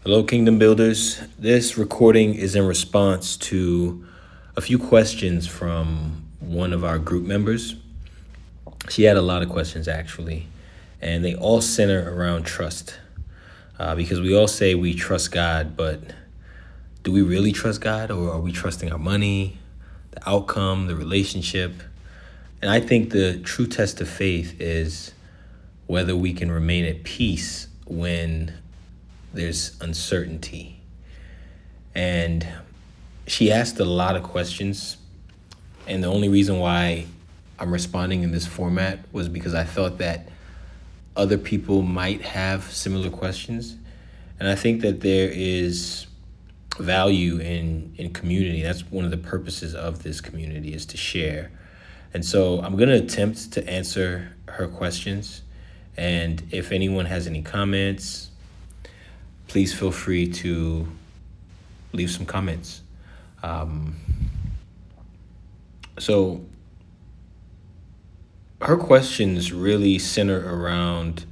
Hello, Kingdom Builders. This recording is in response to a few questions from one of our group members. She had a lot of questions, actually, and they all center around trust. Because we all say we trust God, but do we really trust God, or are we trusting our money, the outcome, the relationship? And I think the true test of faith is whether we can remain at peace when there's uncertainty. And she asked a lot of questions. And the only reason why I'm responding in this format was because I thought that other people might have similar questions. And I think that there is value in community. That's one of the purposes of this community, is to share. And so I'm going to attempt to answer her questions. And if anyone has any comments, please feel free to leave some comments. So her questions really center around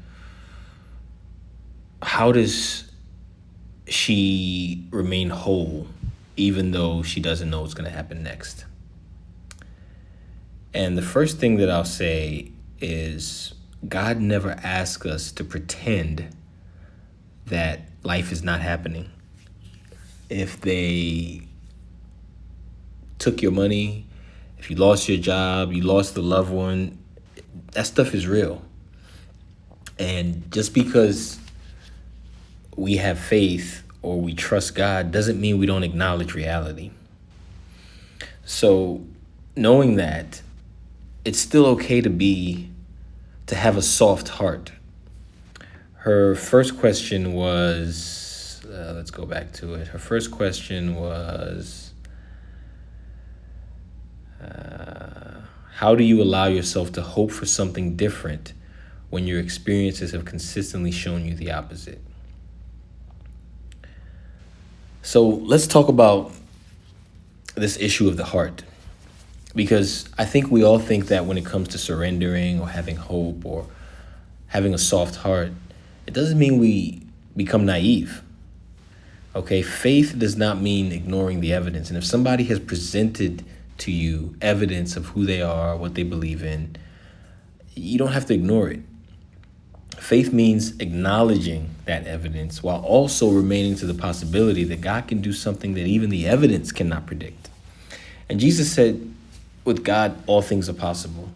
how does she remain whole even though she doesn't know what's going to happen next. And the first thing that I'll say is God never asks us to pretend that life is not happening. If they took your money, if you lost your job, you lost a loved one, that stuff is real. And just because we have faith or we trust God doesn't mean we don't acknowledge reality. So knowing that, it's still okay to have a soft heart. Her first question was, let's go back to it. Her first question was, how do you allow yourself to hope for something different when your experiences have consistently shown you the opposite? So let's talk about this issue of the heart, because I think we all think that when it comes to surrendering or having hope or having a soft heart, it doesn't mean we become naive. Okay, faith does not mean ignoring the evidence. And if somebody has presented to you evidence of who they are, what they believe in, you don't have to ignore it. Faith means acknowledging that evidence while also remaining to the possibility that God can do something that even the evidence cannot predict. And Jesus said, with God, all things are possible.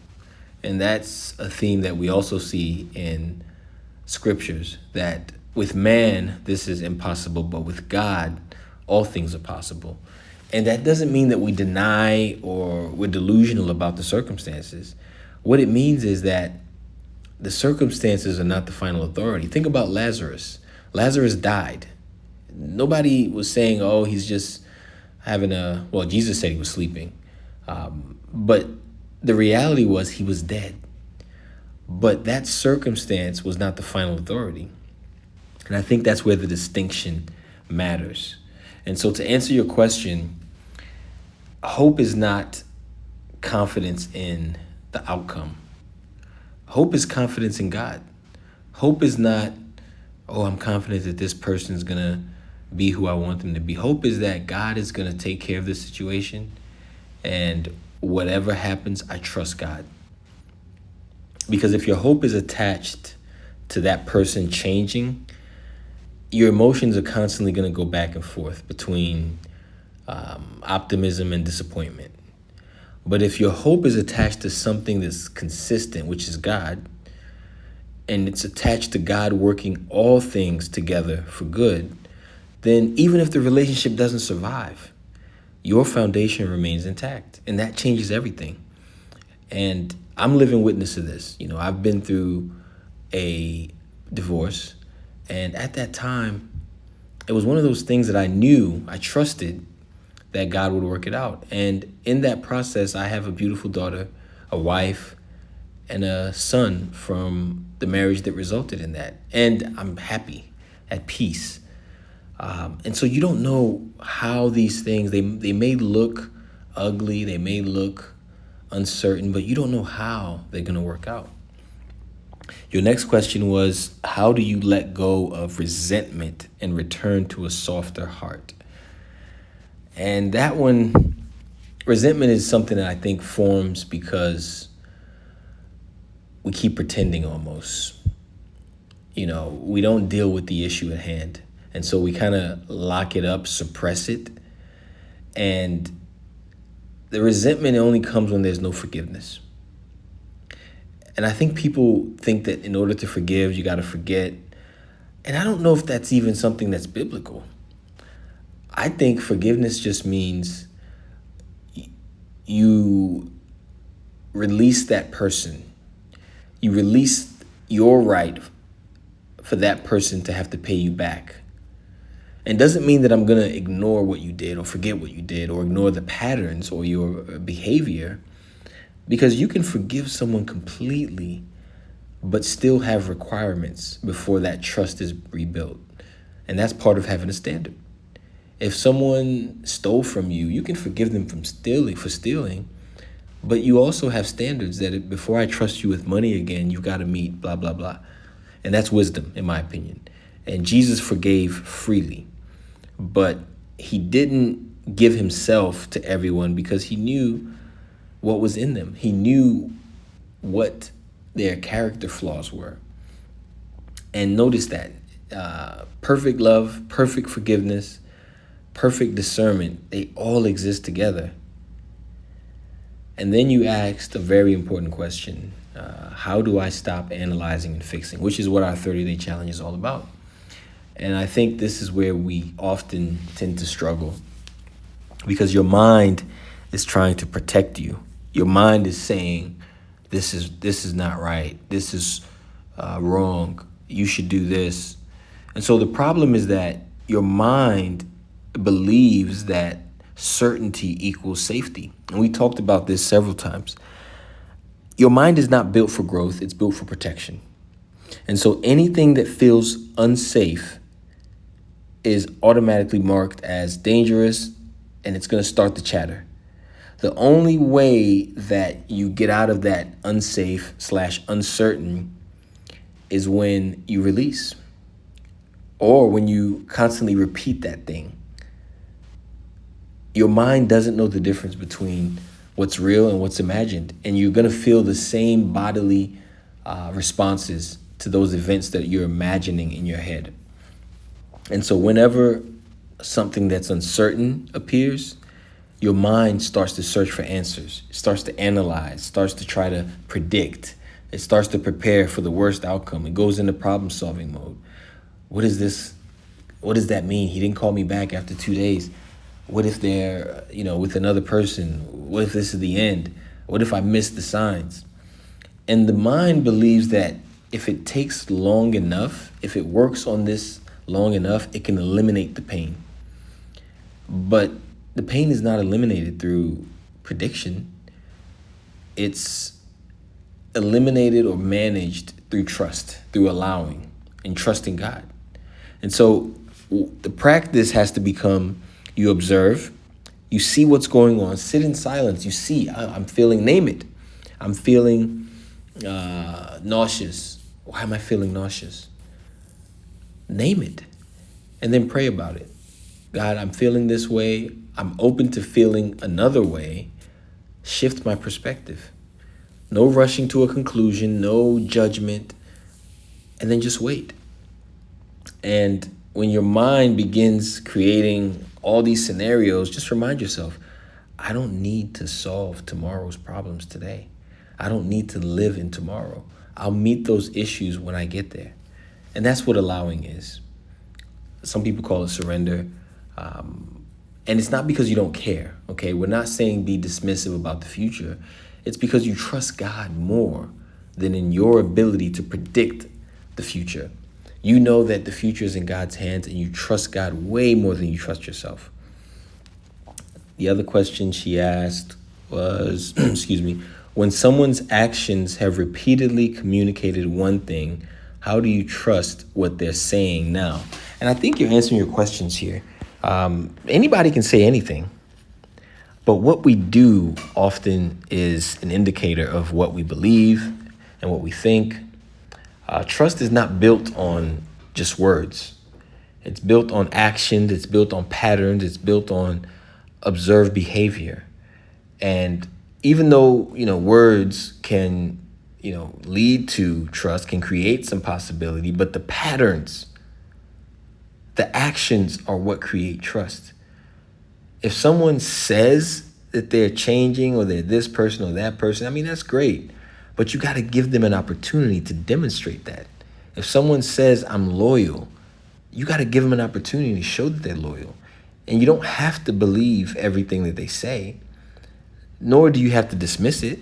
And that's a theme that we also see in scriptures, that with man, this is impossible, but with God, all things are possible. And that doesn't mean that we deny or we're delusional about the circumstances. What it means is that the circumstances are not the final authority. Think about Lazarus. Lazarus died. Nobody was saying, oh, he's just well, Jesus said he was sleeping. But the reality was he was dead. But that circumstance was not the final authority. And I think that's where the distinction matters. And so to answer your question, hope is not confidence in the outcome. Hope is confidence in God. Hope is not, oh, I'm confident that this person is going to be who I want them to be. Hope is that God is going to take care of the situation. And whatever happens, I trust God. Because if your hope is attached to that person changing, your emotions are constantly going to go back and forth between optimism and disappointment. But if your hope is attached to something that's consistent, which is God, and it's attached to God working all things together for good, then even if the relationship doesn't survive, your foundation remains intact. And that changes everything. And I'm living witness to this. You know, I've been through a divorce. And at that time, it was one of those things that I trusted that God would work it out. And in that process, I have a beautiful daughter, a wife, and a son from the marriage that resulted in that. And I'm happy, at peace. And so you don't know how these things, they may look ugly, they may look uncertain, but you don't know how they're going to work out. Your next question was, how do you let go of resentment and return to a softer heart? And that one, resentment is something that I think forms because we keep pretending almost. We don't deal with the issue at hand. And so we kind of lock it up, suppress it. And the resentment only comes when there's no forgiveness. And I think people think that in order to forgive, you got to forget. And I don't know if that's even something that's biblical. I think forgiveness just means you release that person. You release your right for that person to have to pay you back. And doesn't mean that I'm going to ignore what you did or forget what you did or ignore the patterns or your behavior, because you can forgive someone completely but still have requirements before that trust is rebuilt. And that's part of having a standard. If someone stole from you, you can forgive them for stealing, but you also have standards that before I trust you with money again, you've got to meet blah, blah, blah. And that's wisdom, in my opinion. And Jesus forgave freely, but he didn't give himself to everyone because he knew what was in them. He knew what their character flaws were. And notice that perfect love, perfect forgiveness, perfect discernment, they all exist together. And then you asked a very important question. How do I stop analyzing and fixing? Which is what our 30-day challenge is all about. And I think this is where we often tend to struggle, because your mind is trying to protect you. Your mind is saying, this is not right. This is wrong. You should do this. And so the problem is that your mind believes that certainty equals safety. And we talked about this several times. Your mind is not built for growth. It's built for protection. And so anything that feels unsafe is automatically marked as dangerous, and it's going to start the chatter. The only way that you get out of that unsafe/uncertain is when you release, or when you constantly repeat that thing. Your mind doesn't know the difference between what's real and what's imagined, and you're going to feel the same bodily responses to those events that you're imagining in your head. And so whenever something that's uncertain appears, your mind starts to search for answers. It starts to analyze, starts to try to predict. It starts to prepare for the worst outcome. It goes into problem-solving mode. What is this? What does that mean? He didn't call me back after 2 days. What if they're, with another person? What if this is the end? What if I miss the signs? And the mind believes that if it takes long enough, if it works on this long enough, it can eliminate the pain. But the pain is not eliminated through prediction. It's eliminated or managed through trust, through allowing and trusting God. And so the practice has to become, you observe, you see what's going on, sit in silence. You see, I'm feeling, name it. I'm feeling nauseous. Why am I feeling nauseous? Name it, and then pray about it. God, I'm feeling this way. I'm open to feeling another way. Shift my perspective. No rushing to a conclusion, no judgment, and then just wait. And when your mind begins creating all these scenarios, just remind yourself, I don't need to solve tomorrow's problems today. I don't need to live in tomorrow. I'll meet those issues when I get there. And that's what allowing is. Some people call it surrender. And it's not because you don't care, okay? We're not saying be dismissive about the future. It's because you trust God more than in your ability to predict the future. You know that the future is in God's hands, and you trust God way more than you trust yourself. The other question she asked was, when someone's actions have repeatedly communicated one thing, how do you trust what they're saying now? And I think you're answering your questions here. Anybody can say anything, but what we do often is an indicator of what we believe and what we think. Trust is not built on just words. It's built on actions. It's built on patterns. It's built on observed behavior. And even though, words can, lead to trust, can create some possibility, but the patterns, the actions are what create trust. If someone says that they're changing or they're this person or that person, I mean, that's great. But you got to give them an opportunity to demonstrate that. If someone says, I'm loyal, you got to give them an opportunity to show that they're loyal. And you don't have to believe everything that they say, nor do you have to dismiss it.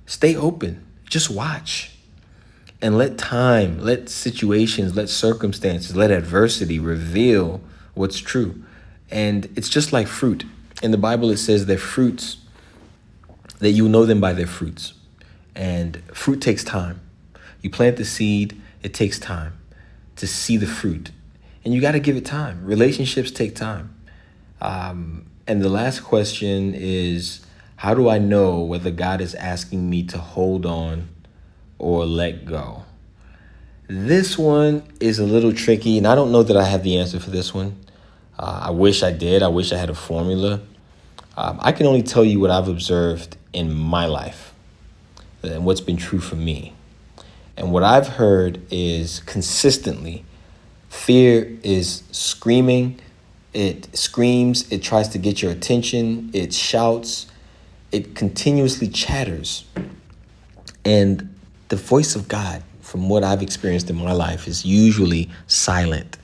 Stay open. Just watch. And let time, let situations, let circumstances, let adversity reveal what's true. And it's just like fruit. In the Bible, it says that fruits, that you know them by their fruits. And fruit takes time. You plant the seed, it takes time to see the fruit. And you got to give it time. Relationships take time. And the last question is, how do I know whether God is asking me to hold on or let go? This one is a little tricky, and I don't know that I have the answer for this one. I wish I did. I wish I had a formula. I can only tell you what I've observed in my life and what's been true for me. And what I've heard is consistently, fear is screaming. It screams. It tries to get your attention. It shouts. It continuously chatters. And the voice of God, from what I've experienced in my life, is usually silent.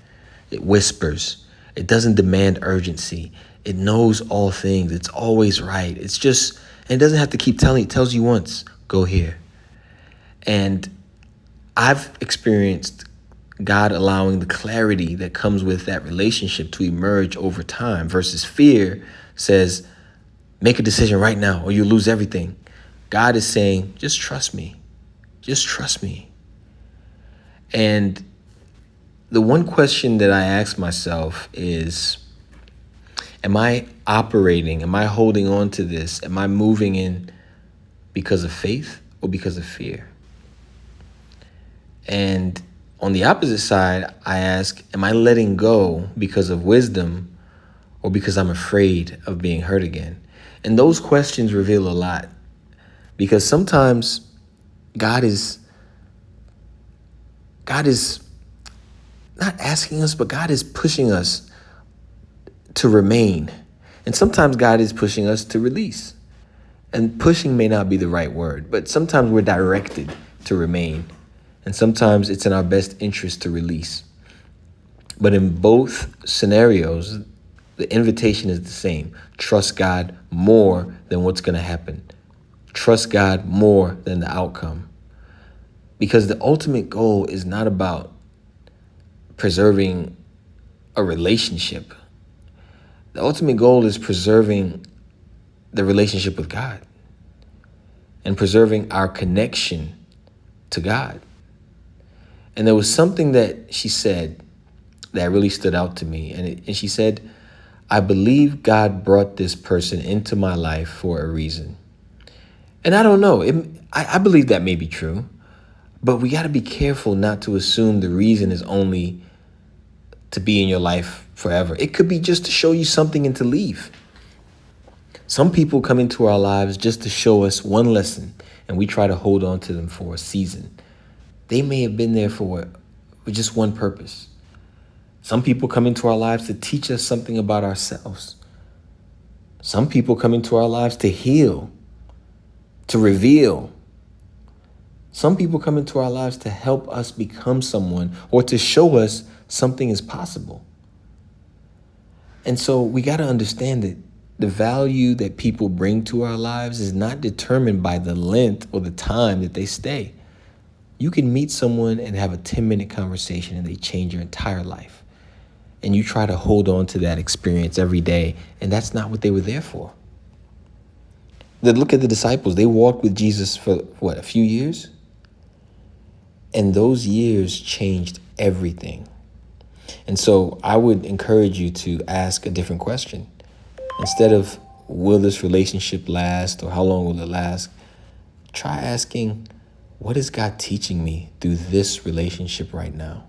It whispers. It doesn't demand urgency. It knows all things. It's always right. It's just, and it doesn't have to keep telling. It tells you once, go here. And I've experienced God allowing the clarity that comes with that relationship to emerge over time versus fear says, make a decision right now or you'll lose everything. God is saying, just trust me. Just trust me. And the one question that I ask myself is, am I operating? Am I holding on to this? Am I moving in because of faith or because of fear? And on the opposite side, I ask, am I letting go because of wisdom or because I'm afraid of being hurt again? And those questions reveal a lot, because sometimes God is not asking us, but God is pushing us to remain. And sometimes God is pushing us to release. And pushing may not be the right word, but sometimes we're directed to remain. And sometimes it's in our best interest to release. But in both scenarios, the invitation is the same. Trust God more than what's going to happen. Trust God more than the outcome. Because the ultimate goal is not about preserving a relationship. The ultimate goal is preserving the relationship with God and preserving our connection to God. And there was something that she said that really stood out to me. And she said, I believe God brought this person into my life for a reason. And I don't know. I believe that may be true. But we got to be careful not to assume the reason is only to be in your life forever. It could be just to show you something and to leave. Some people come into our lives just to show us one lesson, and we try to hold on to them for a season. They may have been there for just one purpose. Some people come into our lives to teach us something about ourselves. Some people come into our lives to heal, to reveal. Some people come into our lives to help us become someone or to show us something is possible. And so we got to understand that the value that people bring to our lives is not determined by the length or the time that they stay. You can meet someone and have a 10-minute conversation and they change your entire life. And you try to hold on to that experience every day, and that's not what they were there for. Look at the disciples. They walked with Jesus for, a few years? And those years changed everything. And so I would encourage you to ask a different question. Instead of, will this relationship last or how long will it last? Try asking, what is God teaching me through this relationship right now?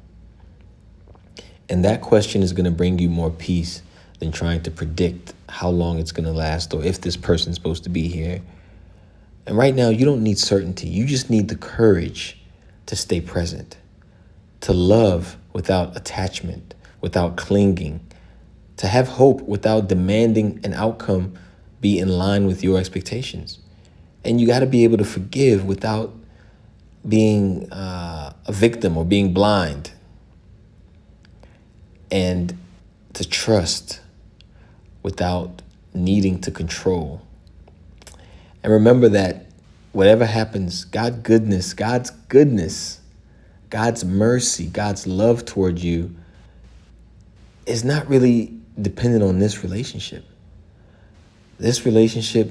And that question is going to bring you more peace than trying to predict how long it's going to last or if this person's supposed to be here. And right now, you don't need certainty. You just need the courage to stay present, to love without attachment, without clinging, to have hope without demanding an outcome be in line with your expectations. And you got to be able to forgive without being a victim or being blind, and to trust without needing to control. And remember that whatever happens, God's goodness, God's mercy, God's love toward you is not really dependent on this relationship. This relationship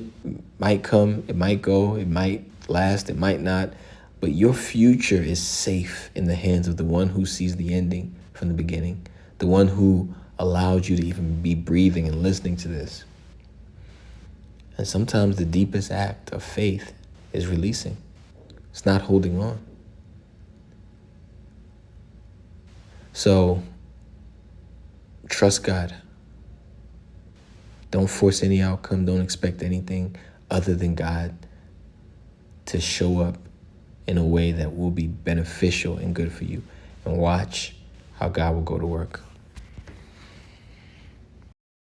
might come, it might go, it might last, it might not, but your future is safe in the hands of the one who sees the ending from the beginning, the one who allowed you to even be breathing and listening to this. And sometimes the deepest act of faith is releasing. It's not holding on. So trust God. Don't force any outcome. Don't expect anything other than God to show up in a way that will be beneficial and good for you. And watch how God will go to work.